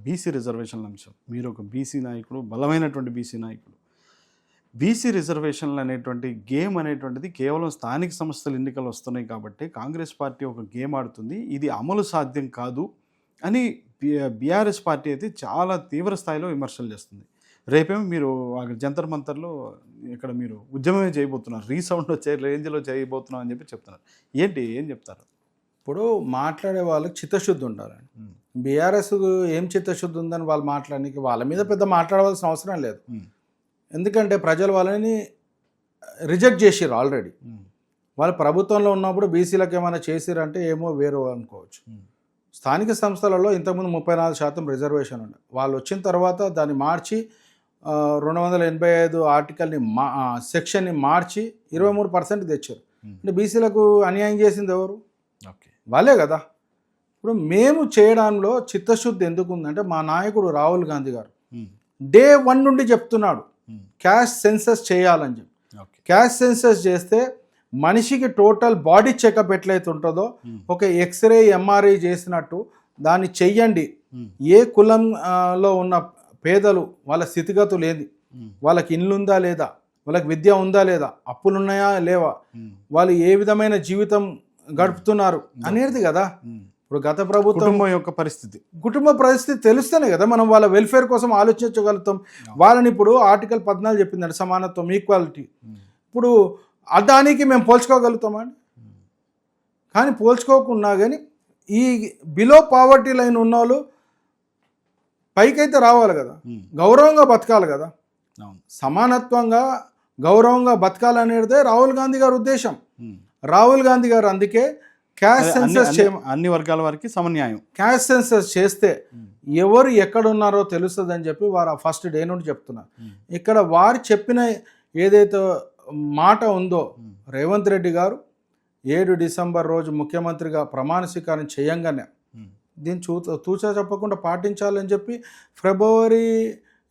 BC రిజర్వేషన్ల అంశం. మీరు ఒక బీసీ నాయకుడు, బలమైనటువంటి బీసీ నాయకుడు. బీసీ రిజర్వేషన్లు అనేటువంటి గేమ్ అనేటువంటిది కేవలం స్థానిక సంస్థల ఎన్నికలు వస్తున్నాయి కాబట్టి కాంగ్రెస్ పార్టీ ఒక గేమ్ ఆడుతుంది, ఇది అమలు సాధ్యం కాదు అని బీఆర్ఎస్ పార్టీ అయితే చాలా తీవ్ర స్థాయిలో విమర్శలు చేస్తుంది. రేపేమో మీరు అక్కడ జంతర్ మంతర్లో ఇక్కడ మీరు ఉద్యమమే చేయబోతున్నారు, రీసౌండ్ వచ్చే రేంజ్లో చేయబోతున్నాం అని చెప్పి చెప్తున్నారు. ఏం చెప్తారు? ఇప్పుడు మాట్లాడే వాళ్ళకి చిత్తశుద్ధి ఉండాలండి. బీఆర్ఎస్ ఏం చిత్తశుద్ధి ఉందని వాళ్ళు మాట్లాడడానికి వాళ్ళ మీద పెద్ద మాట్లాడవలసిన అవసరం లేదు. ఎందుకంటే ప్రజలు వాళ్ళని రిజెక్ట్ చేసిర్రు ఆల్రెడీ. వాళ్ళు ప్రభుత్వంలో ఉన్నప్పుడు బీసీలకు ఏమైనా చేసిరంటే ఏమో వేరు అనుకోవచ్చు. స్థానిక సంస్థలలో ఇంతకుముందు 34% రిజర్వేషన్ ఉండే, వాళ్ళు వచ్చిన తర్వాత దాన్ని మార్చి 285 ఆర్టికల్ని సెక్షన్ని మార్చి 23% తెచ్చారు. అంటే బీసీలకు అన్యాయం చేసింది ఎవరు? వాళ్ళే కదా. ఇప్పుడు మేము చేయడంలో చిత్తశుద్ధి ఎందుకు ఉందంటే మా నాయకుడు రాహుల్ గాంధీ గారు డే 1 నుండి చెప్తున్నాడు క్యాష్ సెన్సస్ చేయాలని చెప్పి. క్యాష్ సెన్సస్ చేస్తే మనిషికి టోటల్ బాడీ చెకప్ ఎట్లయితే ఉంటుందో ఒక ఎక్స్రే ఎంఆర్ఐ చేసినట్టు దాన్ని చెయ్యండి. ఏ కులంలో ఉన్న పేదలు వాళ్ళ స్థితిగతులు ఏంది, వాళ్ళకి ఇల్లు ఉందా లేదా, వాళ్ళకి విద్య ఉందా లేదా, అప్పులున్నాయా లేవా, వాళ్ళు ఏ విధమైన జీవితం గడుపుతున్నారు అనేది కదా. ఇప్పుడు గత ప్రభుత్వం యొక్క కుటుంబ పరిస్థితి తెలుస్తేనే కదా మనం వాళ్ళ వెల్ఫేర్ కోసం ఆలోచించగలుగుతాం. వాళ్ళని ఇప్పుడు ఆర్టికల్ 14 చెప్పిందండి సమానత్వం, ఈక్వాలిటీ. ఇప్పుడు దానికి మేము పోల్చుకోగలుగుతామండి? కానీ పోల్చుకోకున్నా కానీ ఈ బిలో పావర్టీ లైన్ ఉన్న వాళ్ళు పైకైతే రావాలి కదా, గౌరవంగా బతకాలి కదా. సమానత్వంగా గౌరవంగా బతకాలనేదే రాహుల్ గాంధీ గారి ఉద్దేశం. రాహుల్ గాంధీ గారు అందుకే క్యాష్ సెన్సస్ అన్ని వర్గాల వారికి సమన్యాయం క్యాష్ సెన్సస్ చేస్తే ఎవరు ఎక్కడున్నారో తెలుస్తుంది అని చెప్పి వారు ఫస్ట్ డే నుండి చెప్తున్నారు. ఇక్కడ వారు చెప్పిన ఏదైతే మాట ఉందో రేవంత్ రెడ్డి గారు 7 డిసెంబర్ రోజు ముఖ్యమంత్రిగా ప్రమాణ స్వీకారం చేయంగానే దీన్ని తూచా చెప్పకుండా పాటించాలని చెప్పి ఫిబ్రవరి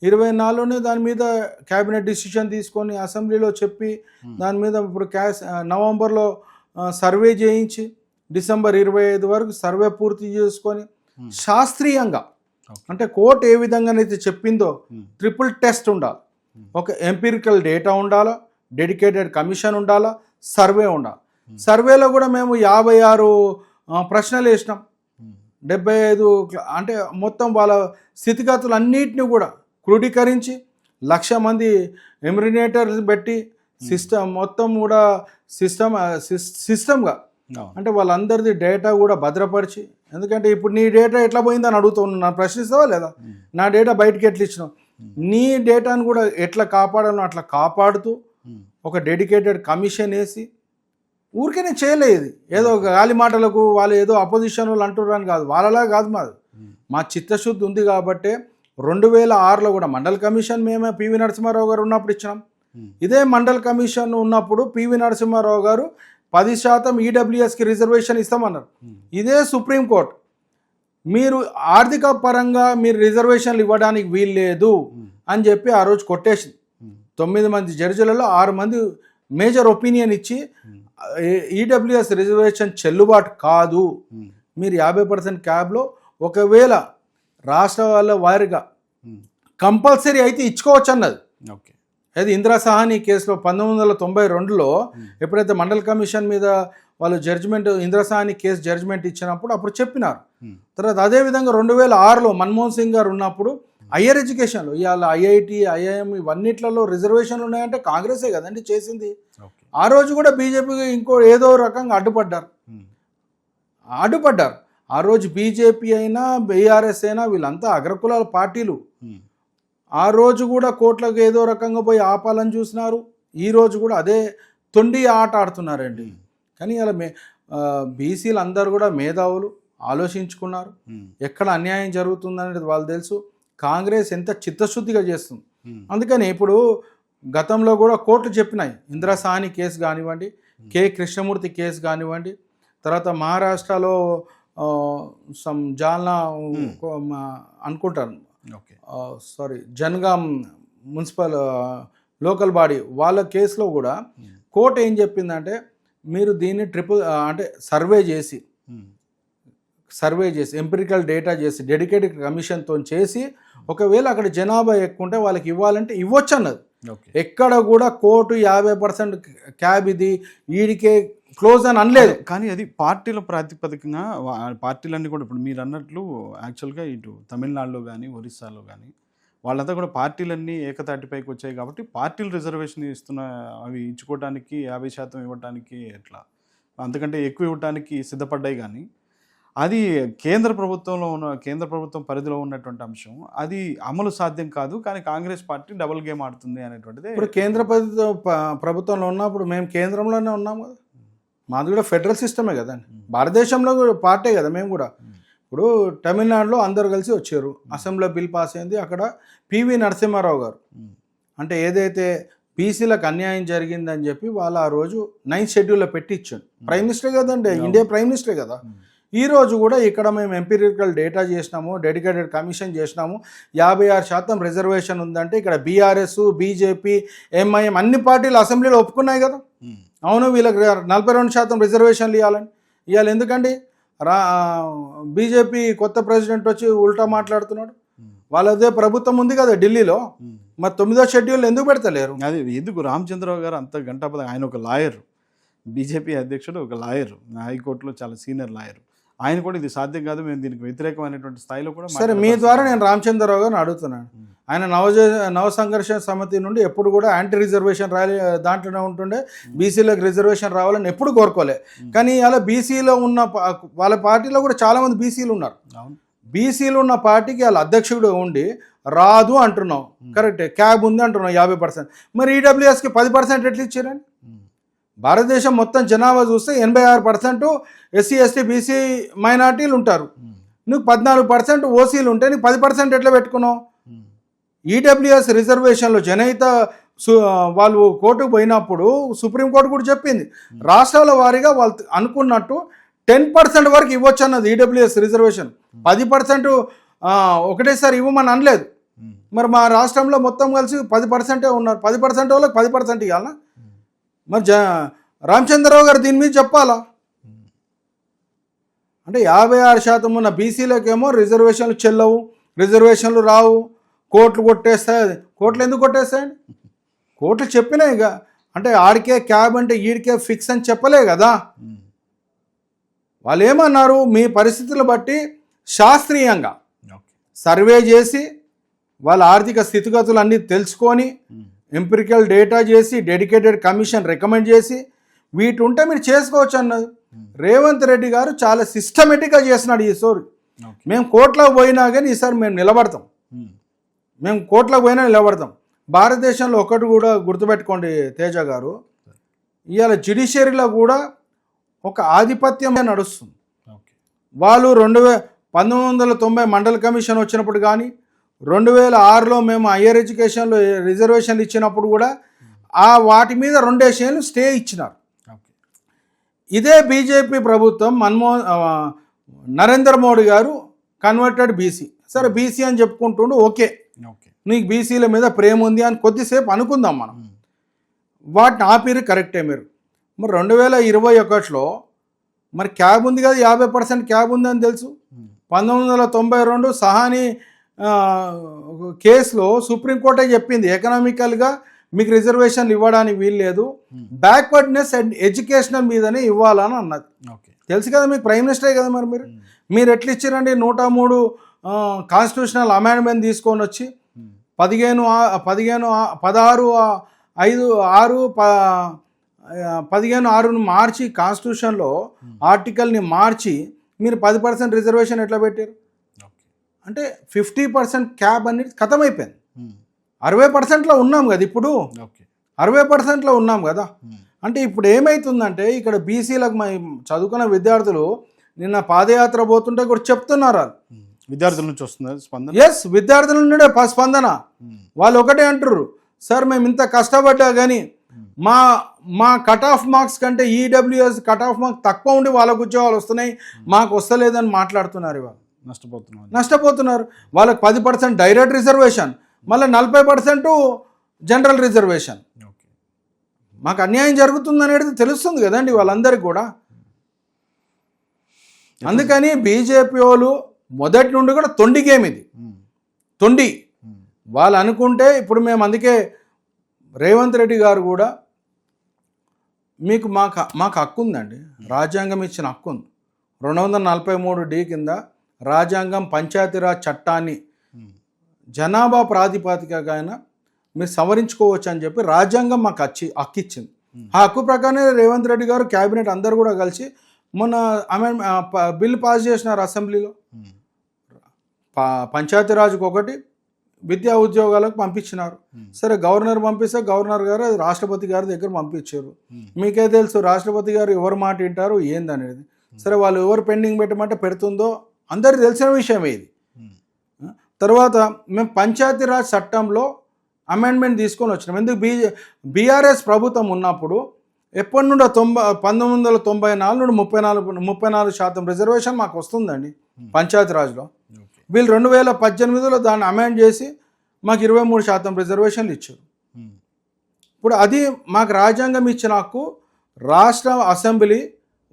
24లోనే దాని మీద క్యాబినెట్ డిసిషన్ తీసుకొని అసెంబ్లీలో చెప్పి దాని మీద ఇప్పుడు నవంబర్లో సర్వే చేయించి డిసెంబర్ 25 వరకు సర్వే పూర్తి చేసుకొని శాస్త్రీయంగా అంటే కోర్టు ఏ విధంగానైతే చెప్పిందో ట్రిపుల్ టెస్ట్ ఉండాలి, ఒక ఎంపిరికల్ డేటా ఉండాలా, డెడికేటెడ్ కమిషన్ ఉండాలా, సర్వే ఉండాలి. సర్వేలో కూడా మేము 56 ప్రశ్నలు వేసినాం. 75 అంటే మొత్తం వాళ్ళ స్థితిగతులు అన్నిటిని కూడా క్రోడీకరించి 1,00,000 మంది ఎమ్రినేటర్స్ పెట్టి సిస్టమ్ మొత్తం కూడా సిస్టమ్గా అంటే వాళ్ళందరిది డేటా కూడా భద్రపరిచి, ఎందుకంటే ఇప్పుడు నీ డేటా ఎట్లా పోయిందని అడుగుతున్నాను, నన్ను ప్రశ్నిస్తావా లేదా? నా డేటా బయటికి ఎట్లా ఇచ్చినావు, నీ డేటాను కూడా ఎట్లా కాపాడాలో అట్లా కాపాడుతూ ఒక డెడికేటెడ్ కమిషన్ వేసి ఊరికే నేను చేయలేదు. ఏదో గాలి మాటలకు వాళ్ళు ఏదో అపోజిషన్ వాళ్ళు అంటున్నారని కాదు, వాళ్ళలా కాదు. మా చిత్తశుద్ధి ఉంది కాబట్టి 2006లో కూడా మండల్ కమిషన్ మేమే పివి నరసింహారావు గారు ఉన్నప్పుడు ఇచ్చినాం. ఇదే మండల్ కమిషన్ ఉన్నప్పుడు పివి నరసింహారావు గారు 10% ఈడబ్ల్యూఎస్కి రిజర్వేషన్ ఇస్తామన్నారు. ఇదే సుప్రీంకోర్టు మీరు ఆర్థిక పరంగా మీరు రిజర్వేషన్లు ఇవ్వడానికి వీల్లేదు అని చెప్పి ఆ రోజు కొట్టేసింది. 9 మంది జడ్జిలలో 6 మంది మేజర్ ఒపీనియన్ ఇచ్చి ఈడబ్ల్యూఎస్ రిజర్వేషన్ చెల్లుబాటు కాదు, మీరు 50% క్యాబ్లో ఒకవేళ రాష్ట్ర వాళ్ళ వారిగా కంపల్సరీ అయితే ఇచ్చుకోవచ్చు అన్నది. అది ఇందిరా సహాని కేసులో 1992లో ఎప్పుడైతే మండల్ కమిషన్ మీద వాళ్ళు judgement Indira Sawhney case judgement ఇచ్చినప్పుడు అప్పుడు చెప్పినారు. తర్వాత అదేవిధంగా 2006లో మన్మోహన్ సింగ్ గారు ఉన్నప్పుడు హయ్యర్ ఎడ్యుకేషన్లో ఇవాళ ఐఐటి ఐఐఎం ఇవన్నిట్లలో రిజర్వేషన్లు ఉన్నాయంటే కాంగ్రెసే కదండి చేసింది. ఆ రోజు కూడా బీజేపీకి ఇంకో ఏదో రకంగా అడ్డుపడ్డారు. ఆ రోజు బీజేపీ అయినా బీఆర్ఎస్ అయినా వీళ్ళంతా అగ్రకులాల పార్టీలు. ఆ రోజు కూడా కోట్లకు ఏదో రకంగా పోయి ఆపాలని చూసినారు. ఈ రోజు కూడా అదే తొండి ఆట ఆడుతున్నారండి. కానీ ఇలా బీసీలు అందరూ కూడా మేధావులు ఆలోచించుకున్నారు, ఎక్కడ అన్యాయం జరుగుతుందనేది వాళ్ళు తెలుసు. కాంగ్రెస్ ఎంత చిత్తశుద్ధిగా చేస్తుంది. అందుకని ఇప్పుడు గతంలో కూడా కోర్టులు చెప్పినాయి, ఇందిరా సహాని కేసు కానివ్వండి, కె కృష్ణమూర్తి కేసు కానివ్వండి, తర్వాత మహారాష్ట్రలో జాల్నా అనుకుంటాను జన్గాం మున్సిపల్ లోకల్ బాడీ వాళ్ళ కేసులో కూడా కోర్టు ఏం చెప్పిందంటే మీరు దీన్ని అంటే సర్వే చేసి సర్వే చేసి ఎంపిరికల్ డేటా చేసి డెడికేటెడ్ కమిషన్తో చేసి ఒకవేళ అక్కడ జనాభా ఎక్కువ ఉంటే వాళ్ళకి ఇవ్వాలంటే ఇవ్వచ్చు అన్నది. ఓకే. ఎక్కడ కూడా కోర్టు 50% క్యాబ్ ఇది ఈడికే క్లోజ్ అని అనలేదు. కానీ అది పార్టీల ప్రాతిపదికన పార్టీలన్నీ కూడా ఇప్పుడు మీరు అన్నట్లు యాక్చువల్గా ఇటు తమిళనాడులో కానీ ఒరిస్సాలో కానీ వాళ్ళంతా కూడా పార్టీలన్నీ ఏకతాటిపైకి వచ్చాయి కాబట్టి పార్టీలు రిజర్వేషన్ ఇస్తున్న అవి ఇచ్చుకోవడానికి 50% ఇవ్వడానికి ఎట్లా అంతకంటే ఎక్కువ ఇవ్వడానికి సిద్ధపడ్డాయి. కానీ అది కేంద్ర ప్రభుత్వం పరిధిలో ఉన్నటువంటి అంశం, అది అమలు సాధ్యం కాదు. కానీ కాంగ్రెస్ పార్టీ డబుల్ గేమ్ ఆడుతుంది అనేటువంటిది. ఇప్పుడు కేంద్ర ప్రభుత్వంలో ఉన్నప్పుడు మేము కేంద్రంలోనే ఉన్నాం కదా, మాది కూడా ఫెడరల్ సిస్టమే కదండి, భారతదేశంలో కూడా పార్టీ కదా మేము కూడా. ఇప్పుడు తమిళనాడులో అందరు కలిసి వచ్చారు, అసెంబ్లీలో బిల్ పాస్ అయింది. అక్కడ పివి నరసింహారావు గారు అంటే ఏదైతే బీసీలకు అన్యాయం జరిగిందని చెప్పి వాళ్ళు ఆ రోజు 9th షెడ్యూల్లో పెట్టి ఇచ్చాడు. ప్రైమ్ మినిస్టర్ కదండి, ఇండియా ప్రైమ్ మినిస్టరే కదా. ఈరోజు కూడా ఇక్కడ మేము ఎంపిరికల్ డేటా చేసినాము, డెడికేటెడ్ కమిషన్ చేసినాము, 56% రిజర్వేషన్ ఉందంటే ఇక్కడ బీఆర్ఎస్, బీజేపీ, ఎంఐఎం అన్ని పార్టీలు అసెంబ్లీలో ఒప్పుకున్నాయి కదా. అవును వీళ్ళకి 42% రిజర్వేషన్లు ఇవ్వాలి. ఎందుకండి బీజేపీ కొత్త ప్రెసిడెంట్ వచ్చి ఉల్టా మాట్లాడుతున్నాడు. వాళ్ళదే ప్రభుత్వం ఉంది కదా ఢిల్లీలో, మరి 9వ షెడ్యూల్ ఎందుకు పెడతలేరు? అది ఎందుకు రామచంద్రరావు గారు అంత గంటాపద, ఆయన ఒక లాయర్, బీజేపీ అధ్యక్షుడు, ఒక లాయర్, హైకోర్టులో చాలా సీనియర్ లాయర్. ఆయన కూడా ఇది సాధ్యం కాదు, మేము దీనికి వ్యతిరేకమైనటువంటి స్థాయిలో కూడా. సరే, మీ ద్వారా నేను రామచంద్రరావు గారిని అడుగుతున్నాను. ఆయన నవ సంఘర్షణ సమితి నుండి ఎప్పుడు కూడా యాంటీ రిజర్వేషన్ దాంట్లోనే ఉంటుండే, బీసీలకు రిజర్వేషన్ రావాలని ఎప్పుడు కోరుకోలే. కానీ అలా బీసీలో ఉన్న వాళ్ళ పార్టీలో కూడా చాలామంది బీసీలు ఉన్నారు. బీసీలు ఉన్న పార్టీకి వాళ్ళ అధ్యక్షుడు ఉండి రాదు అంటున్నాం, కరెక్టే, క్యాబ్ ఉంది అంటున్నాం 50%. మరి ఈడబ్ల్యూఎస్కి 10% ఎట్లా ఇచ్చారని? భారతదేశం మొత్తం జనాభా చూస్తే 86% ఎస్సీ, ఎస్టీ, బీసీ మైనార్టీలు ఉంటారు. నువ్వు 14% ఓసీలు ఉంటే నీకు 10% ఎట్లా పెట్టుకున్నావు? ఈడబ్ల్యూఎస్ రిజర్వేషన్లో జనహిత వాళ్ళు కోర్టుకు పోయినప్పుడు సుప్రీంకోర్టు కూడా చెప్పింది, రాష్ట్రాల వారీగా వాళ్ళు అనుకున్నట్టు 10% వరకు ఇవ్వచ్చు అన్నది ఈడబ్ల్యూఎస్ రిజర్వేషన్. 10% ఒకటేసారి ఇవ్వమని అనలేదు. మరి మా రాష్ట్రంలో మొత్తం కలిసి 10% ఉన్నారు. 10% వాళ్ళకి 10% ఇవ్వాలా? మరి రామచంద్రరావు గారు దీని మీద చెప్పాలా? అంటే 56% ఉన్న బీసీలకేమో రిజర్వేషన్లు చెల్లవు, రిజర్వేషన్లు రావు, కోర్టులు కొట్టేస్తాయి. కోర్టులు ఎందుకు కొట్టేస్తాయండి? కోర్టులు చెప్పినాయి ఇక, అంటే ఆడికే క్యాబ్ అంటే ఈడికే ఫిక్స్ అని చెప్పలే కదా. వాళ్ళు ఏమన్నారు, మీ పరిస్థితులు బట్టి శాస్త్రీయంగా సర్వే చేసి వాళ్ళ ఆర్థిక స్థితిగతులు అన్నీ తెలుసుకొని ఎంపిరికల్ డేటా చేసి డెడికేటెడ్ కమిషన్ రికమెండ్ చేసి వీటి ఉంటే మీరు చేసుకోవచ్చు అన్నది. రేవంత్ రెడ్డి గారు చాలా సిస్టమేటిక్గా చేస్తున్నాడు ఈ స్టోరీ. మేము కోర్టులోకి పోయినా కానీ ఈసారి మేము నిలబడతాం, మేము కోర్టులోకి పోయినా నిలబడతాం. భారతదేశంలో ఒకటి కూడా గుర్తుపెట్టుకోండి తేజ గారు, ఇవాళ జ్యుడిషియరీలో కూడా ఒక ఆధిపత్యమే నడుస్తుంది. వాళ్ళు 1990 మండల్ కమిషన్ వచ్చినప్పుడు కానీ 2006లో మేము హయ్యర్ ఎడ్యుకేషన్లో రిజర్వేషన్లు ఇచ్చినప్పుడు కూడా వాటి మీద 2 ఏళ్ళు స్టే ఇచ్చినారు. ఇదే బీజేపీ ప్రభుత్వం నరేంద్ర మోడీ గారు కన్వర్టెడ్ బీసీ, సరే బీసీ అని చెప్పుకుంటుండు, ఓకే నీకు బీసీల మీద ప్రేమ ఉంది అని కొద్దిసేపు అనుకుందాం మనం, వాటిని ఆపిరి కరెక్టే మీరు. మరి 2021లో మరి క్యాబ్ ఉంది కదా, 50% క్యాబ్ ఉంది అని తెలుసు. 1992 సహాని కేసులో సుప్రీంకోర్టే చెప్పింది ఎకనామికల్గా మీకు రిజర్వేషన్లు ఇవ్వడానికి వీలు లేదు, బ్యాక్వర్డ్నెస్ అండ్ ఎడ్యుకేషనల్ మీదనే ఇవ్వాలని అన్నది. తెలుసు కదా మీకు, ప్రైమ్ మినిస్టరే కదా. మరి మీరు ఎట్లా ఇచ్చారండి? 103 కాన్స్టిట్యూషనల్ అమెండ్మెంట్ తీసుకొని వచ్చి 15/6 మార్చి కాన్స్టిట్యూషన్లో ఆర్టికల్ని మార్చి మీరు 10% రిజర్వేషన్ ఎట్లా పెట్టారు? అంటే 50% క్యాబ్ అనేది ఖతమైపోయింది. 60%లో ఉన్నాం కదా ఇప్పుడు, 60%లో ఉన్నాం కదా. అంటే ఇప్పుడు ఏమవుతుందంటే ఇక్కడ బీసీలకు చదువుకున్న విద్యార్థులు నిన్న పాదయాత్ర పోతుంటే కూడా చెప్తున్నారు, విద్యార్థుల నుంచి వస్తుంది స్పందన. ఎస్, విద్యార్థుల నుండే స్పందన. వాళ్ళు ఒకటే అంటారు, సార్ మేము ఇంత కష్టపడ్డా కానీ మా కట్ ఆఫ్ మార్క్స్ కంటే ఈడబ్ల్యూఎస్ కట్ ఆఫ్ మార్క్స్ తక్కువ ఉండి వాళ్ళకు ఉద్యోగాలు వస్తున్నాయి, మాకు వస్తలేదని మాట్లాడుతున్నారు. ఇవాళ నష్టపోతున్నారు. వాళ్ళకి 10% డైరెక్ట్ రిజర్వేషన్, మళ్ళీ 40% జనరల్ రిజర్వేషన్. మాకు అన్యాయం జరుగుతుంది అనేది తెలుస్తుంది కదండి వాళ్ళందరికీ కూడా. అందుకని బీజేపీ వాళ్ళు మొదటి నుండి కూడా తొండి గేమ్ ఇది, తొండి. వాళ్ళు అనుకుంటే ఇప్పుడు మేము అందుకే రేవంత్ రెడ్డి గారు కూడా మాకు హక్కు ఉందండి, రాజ్యాంగం ఇచ్చిన హక్కు ఉంది. 243D కింద రాజ్యాంగం పంచాయతీరాజ్ చట్టాన్ని జనాభా ప్రాతిపదికగా మీరు సవరించుకోవచ్చు అని చెప్పి రాజ్యాంగం మాకు హక్కు ఇచ్చింది. ఆ హక్కు ప్రకారమే రేవంత్ రెడ్డి గారు క్యాబినెట్ అందరు కూడా కలిసి మొన్న బిల్ పాస్ చేసినారు అసెంబ్లీలో. పంచాయతీరాజ్కి ఒకటి, విద్యా ఉద్యోగాలకు పంపించినారు. సరే గవర్నర్ పంపిస్తే గవర్నర్ గారు అది రాష్ట్రపతి గారి దగ్గర పంపించారు. మీకే తెలుసు రాష్ట్రపతి గారు ఎవరు మాట వింటారు ఏందనేది. సరే వాళ్ళు ఎవరు పెండింగ్ పెట్టమంటే పెడుతుందో అందరికి తెలిసిన విషయమే ఇది. తర్వాత మేము పంచాయతీరాజ్ చట్టంలో అమెండ్మెంట్ తీసుకొని వచ్చినాం. ఎందుకు బీఆర్ఎస్ ప్రభుత్వం ఉన్నప్పుడు ఎప్పటి నుండో 1994 నుండి 34% రిజర్వేషన్ మాకు వస్తుందండి పంచాయతీరాజ్లో. వీళ్ళు 2018లో దాన్ని అమెండ్ చేసి మాకు 23% రిజర్వేషన్లు ఇచ్చారు. ఇప్పుడు అది మాకు రాజ్యాంగం ఇచ్చిన హక్కు రాష్ట్ర అసెంబ్లీ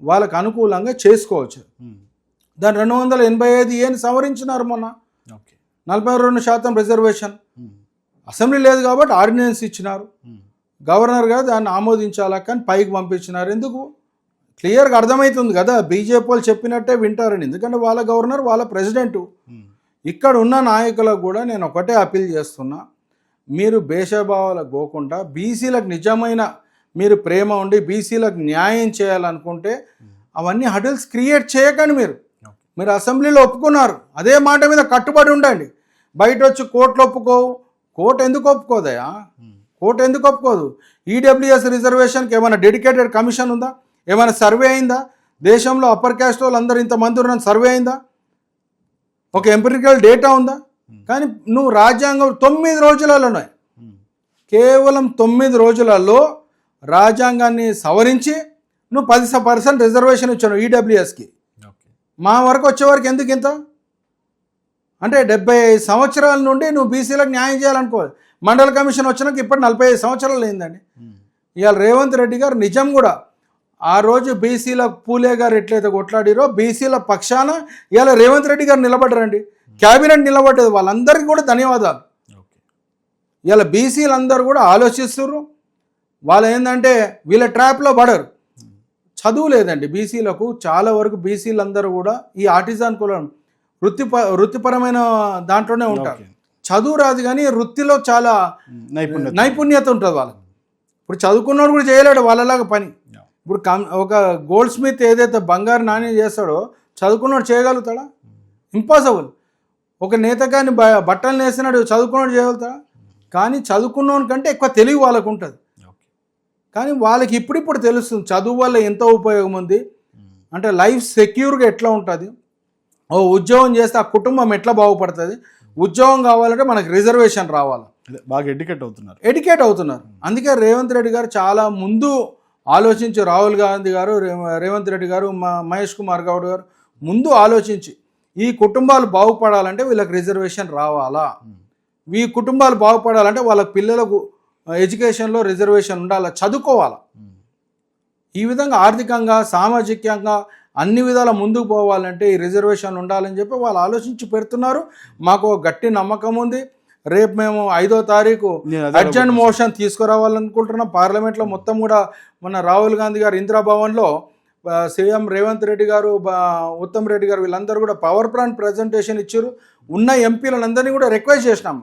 వాళ్ళకు అనుకూలంగా చేసుకోవచ్చు. దాన్ని 285 సవరించినారు మొన్న, 42% రిజర్వేషన్. అసెంబ్లీ లేదు కాబట్టి ఆర్డినెన్స్ ఇచ్చినారు, గవర్నర్ గారు దాన్ని ఆమోదించాలా కానీ పైకి పంపించినారు. ఎందుకు? క్లియర్గా అర్థమవుతుంది కదా, బీజేపీ వాళ్ళు చెప్పినట్టే వింటారని. ఎందుకంటే వాళ్ళ గవర్నర్ వాళ్ళ ప్రెసిడెంటు. ఇక్కడ ఉన్న నాయకులకు కూడా నేను ఒకటే అపీల్ చేస్తున్నా, మీరు భేషభావాలకు పోకుండా బీసీలకు నిజమైన మీరు ప్రేమ ఉండి బీసీలకు న్యాయం చేయాలనుకుంటే అవన్నీ హడిల్స్ క్రియేట్ చేయకండి. మీరు అసెంబ్లీలో ఒప్పుకున్నారు, అదే మాట మీద కట్టుబడి ఉండండి. బయట వచ్చి కోర్టులో ఒప్పుకోవు. కోర్టు ఎందుకు ఒప్పుకోదయా? కోర్టు ఎందుకు ఒప్పుకోదు? ఈడబ్ల్యూఎస్ రిజర్వేషన్కి ఏమైనా డెడికేటెడ్ కమిషన్ ఉందా? ఏమైనా సర్వే అయిందా? దేశంలో అప్పర్ క్యాస్ట్ వాళ్ళు అందరూ ఇంతమంది ఉన్న సర్వే అయిందా? ఒక ఎంపిరికల్ డేటా ఉందా? కానీ నువ్వు రాజ్యాంగం 9 రోజులలోనే, కేవలం 9 రోజులలో రాజ్యాంగాన్ని సవరించి నువ్వు 10% రిజర్వేషన్ ఇచ్చాను ఈడబ్ల్యూఎస్కి. మా వరకు వచ్చేవరకు ఎందుకు ఇంత? అంటే 75 సంవత్సరాల నుండి నువ్వు బీసీలకు న్యాయం చేయాలనుకోవాలి. మండల కమిషన్ వచ్చినాక ఇప్పుడు 45 సంవత్సరాలు అయిందండి. ఇవాళ రేవంత్ రెడ్డి గారు నిజం కూడా ఆ రోజు బీసీల పూలే గారు ఎట్లయితే కొట్లాడిరో బీసీల పక్షాన ఇవాళ రేవంత్ రెడ్డి గారు నిలబడరండి, క్యాబినెట్ నిలబడ్డది. వాళ్ళందరికీ కూడా ధన్యవాదాలు. ఇవాళ బీసీలందరూ కూడా ఆలోచిస్తున్నారు. వాళ్ళు ఏంటంటే వీళ్ళ ట్రాప్లో పడరు. చదువు లేదండి బీసీలకు, చాలా వరకు బీసీలందరూ కూడా ఈ ఆర్టిజాన్ కులం వృత్తిపరమైన దాంట్లోనే ఉంటారు. చదువు రాదు కానీ వృత్తిలో చాలా నైపుణ్యత ఉంటుంది వాళ్ళకి. ఇప్పుడు చదువుకున్నాడు కూడా చేయలేడు వాళ్ళలాగా పని. ఇప్పుడు ఒక గోల్డ్ స్మిత్ ఏదైతే బంగారు నాణ్యం చేస్తాడో చదువుకున్నాడు చేయగలుగుతాడా? ఇంపాసిబుల్. ఒక నేతగాని బట్టలు నేసినాడు చదువుకున్నాడు చేయగలుగుతాడా? కానీ చదువుకున్నోని కంటే ఎక్కువ తెలివి వాళ్ళకు ఉంటుంది. కానీ వాళ్ళకి ఇప్పుడిప్పుడు తెలుస్తుంది చదువు వల్ల ఎంతో ఉపయోగం ఉంది. అంటే లైఫ్ సెక్యూర్గా ఎట్లా ఉంటుంది, ఓ ఉద్యోగం చేస్తే ఆ కుటుంబం ఎట్లా బాగుపడుతుంది, ఉద్యోగం కావాలంటే మనకు రిజర్వేషన్ రావాలి. బాగా ఎడ్యుకేట్ అవుతున్నారు. అందుకే రేవంత్ రెడ్డి గారు చాలా ముందు ఆలోచించి, రాహుల్ గాంధీ గారు, రేవంత్ రెడ్డి గారు, మహేష్ కుమార్ గౌడ్ గారు ముందు ఆలోచించి ఈ కుటుంబాలు బాగుపడాలంటే వీళ్ళకి రిజర్వేషన్ రావాలా, ఈ కుటుంబాలు బాగుపడాలంటే వాళ్ళ పిల్లలకు ఎడ్యుకేషన్లో రిజర్వేషన్ ఉండాలి, చదువుకోవాలి. ఈ విధంగా ఆర్థికంగా సామాజికంగా అన్ని విధాల ముందుకు పోవాలంటే ఈ రిజర్వేషన్ ఉండాలని చెప్పి వాళ్ళు ఆలోచించి పెడుతున్నారు. మాకు గట్టి నమ్మకం ఉంది. రేపు మేము 5వ తారీఖు అర్జెంట్ మోషన్ తీసుకురావాలనుకుంటున్నాం. పార్లమెంట్లో మొత్తం కూడా మన రాహుల్ గాంధీ గారు ఇందిరాభవన్లో సీఎం రేవంత్ రెడ్డి గారు, ఉత్తమ్ రెడ్డి గారు వీళ్ళందరూ కూడా పవర్ ప్లాంట్ ప్రజెంటేషన్ ఇచ్చారు. ఉన్న ఎంపీలందరినీ కూడా రిక్వెస్ట్ చేసినాం.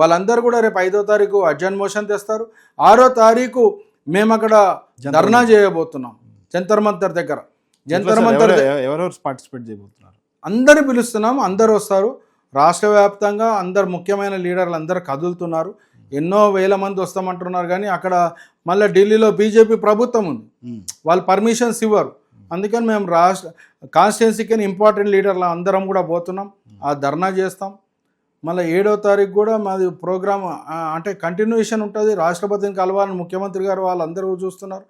వాళ్ళందరూ కూడా రేపు 5వ తారీఖు అర్జెంట్ మోషన్ తెస్తారు. 6వ తారీఖు మేము అక్కడ ధర్నా చేయబోతున్నాం జంతర్ మంతర్ దగ్గర. జంతర్ మంతర్ ఎవరెవరు పార్టిసిపేట్ చేయబోతున్నారు? అందరిని పిలుస్తున్నాం, అందరు వస్తారు. రాష్ట్ర వ్యాప్తంగా అందరు ముఖ్యమైన లీడర్లు అందరు కదులుతున్నారు. ఎన్నో వేల మంది వస్తామంటున్నారు. కానీ అక్కడ మళ్ళీ ఢిల్లీలో బీజేపీ ప్రభుత్వం ఉంది, వాళ్ళు పర్మిషన్స్ ఇవ్వరు. అందుకని మేము కాన్స్టిట్యున్సీకి ఇంపార్టెంట్ లీడర్లు అందరం కూడా పోతున్నాం, ఆ ధర్నా చేస్తాం. మళ్ళీ 7వ తారీఖు కూడా మాది ప్రోగ్రామ్ అంటే కంటిన్యూషన్ ఉంటుంది. రాష్ట్రపతిని కలవాలని ముఖ్యమంత్రి గారు వాళ్ళందరూ చూస్తున్నారు.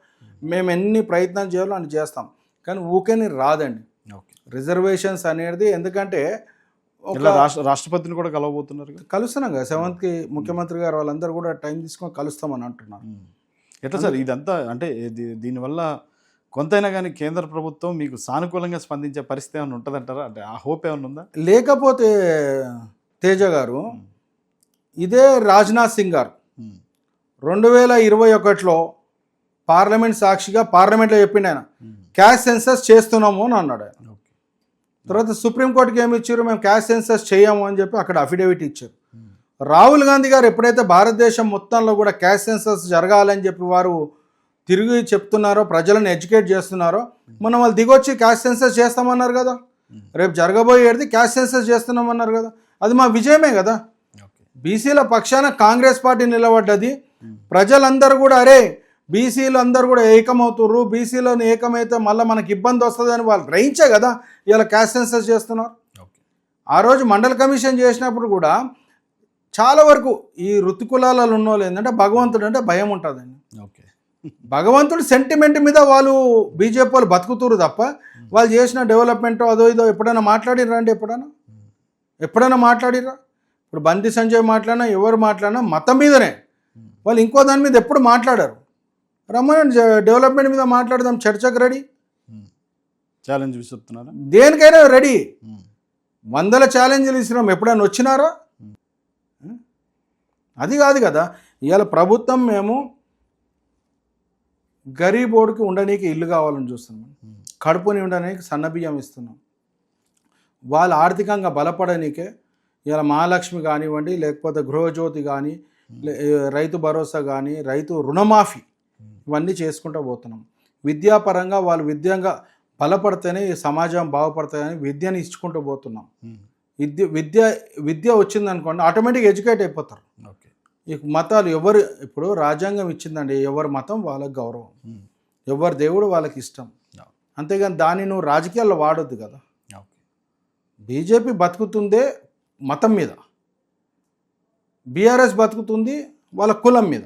మేము ఎన్ని ప్రయత్నాలు చేయాలో అని చేస్తాం. కానీ ఊకేని రాదండి రిజర్వేషన్స్ అనేది. ఎందుకంటే రాష్ట్రపతిని కూడా కలవబోతున్నారు, కలుస్తున్నాం కదా 7th ముఖ్యమంత్రి గారు వాళ్ళందరూ కూడా టైం తీసుకొని కలుస్తామని అంటున్నారు. ఎట్లా సార్ ఇదంతా? అంటే దీనివల్ల కొంతైనా కానీ కేంద్ర ప్రభుత్వం మీకు సానుకూలంగా స్పందించే పరిస్థితి ఏమైనా ఉంటుందంటారా? అంటే ఆ హోప్ ఏమైనా ఉందా? లేకపోతే తేజ గారు, ఇదే రాజ్నాథ్ సింగ్ గారు 2021లో పార్లమెంట్ సాక్షిగా పార్లమెంట్లో చెప్పిండు ఆయన, క్యాష్ సెన్సస్ చేస్తున్నాము అని అన్నాడు ఆయన. తర్వాత సుప్రీంకోర్టుకి ఏమి ఇచ్చారు, మేము క్యాష్ సెన్సస్ చేయము అని చెప్పి అక్కడ అఫిడవిట్ ఇచ్చారు. రాహుల్ గాంధీ గారు ఎప్పుడైతే భారతదేశం మొత్తంలో కూడా క్యాష్ సెన్సస్ జరగాలని చెప్పి వారు తిరిగి చెప్తున్నారో, ప్రజలను ఎడ్యుకేట్ చేస్తున్నారో, మనం వాళ్ళు దిగొచ్చి క్యాష్ సెన్సస్ చేస్తామన్నారు కదా, రేపు జరగబోయేది క్యాష్ సెన్సస్ చేస్తున్నామన్నారు కదా, అది మా విజయమే కదా. బీసీల పక్షాన కాంగ్రెస్ పార్టీ నిలబడ్డది. ప్రజలందరూ కూడా అరే బీసీలు అందరూ కూడా ఏకమవుతుర్రు, బీసీలను ఏకమైతే మళ్ళీ మనకి ఇబ్బంది వస్తుందని వాళ్ళు గ్రహించే కదా ఇలా క్యాష్ సెన్సస్ చేస్తున్నారు. ఆ రోజు మండల కమిషన్ చేసినప్పుడు కూడా చాలా వరకు ఈ వృత్తి కులాలలో ఉన్న వాళ్ళు ఏంటంటే భగవంతుడు అంటే భయం ఉంటుందండి. భగవంతుడు సెంటిమెంట్ మీద వాళ్ళు బీజేపీ వాళ్ళు బతుకుతురు తప్ప వాళ్ళు చేసిన డెవలప్మెంట్ అదో ఇదో ఎప్పుడైనా మాట్లాడిరా అండి? ఎప్పుడైనా మాట్లాడిరా? ఇప్పుడు బండి సంజయ్ మాట్లాడినా ఎవరు మాట్లాడినా మతం మీదనే, వాళ్ళు ఇంకో దాని మీద ఎప్పుడు మాట్లాడారు. రమ్మని డెవలప్మెంట్ మీద మాట్లాడదాం, చర్చకు రెడీ, ఛాలెంజ్ విసురుతున్నారా? దేనికైనా రెడీ. 100 ఛాలెంజ్లు ఇస్తున్నాం, ఎప్పుడైనా వచ్చినారా? అది కాదు కదా. ఇవాళ ప్రభుత్వం మేము గరీబోడికి ఉండడానికి ఇల్లు కావాలని చూస్తున్నాం, కడుపుని ఉండడానికి సన్నబియ్యం ఇస్తున్నాం, వాళ్ళు ఆర్థికంగా బలపడడానికే ఇలా మహాలక్ష్మి కానివ్వండి, లేకపోతే గృహజ్యోతి కానీ, రైతు భరోసా కానీ, రైతు రుణమాఫీ, ఇవన్నీ చేసుకుంటూ పోతున్నాం. విద్యాపరంగా వాళ్ళు విద్యంగా బలపడితేనే ఈ సమాజం బాగుపడతాయని విద్యను ఇచ్చుకుంటూ పోతున్నాం. విద్య వచ్చిందనుకోండి ఆటోమేటిక్గా ఎడ్యుకేట్ అయిపోతారు. ఈ మతాలు ఎవరు, ఇప్పుడు రాజ్యాంగం ఇచ్చిందండి, ఎవరి మతం వాళ్ళకి గౌరవం, ఎవరి దేవుడు వాళ్ళకి ఇష్టం, అంతేగాని దాన్ని నువ్వు రాజకీయాల్లో వాడొద్దు కదా. బీజేపీ బతుకుతుందే మతం మీద, బీఆర్ఎస్ బతుకుతుంది వాళ్ళ కులం మీద.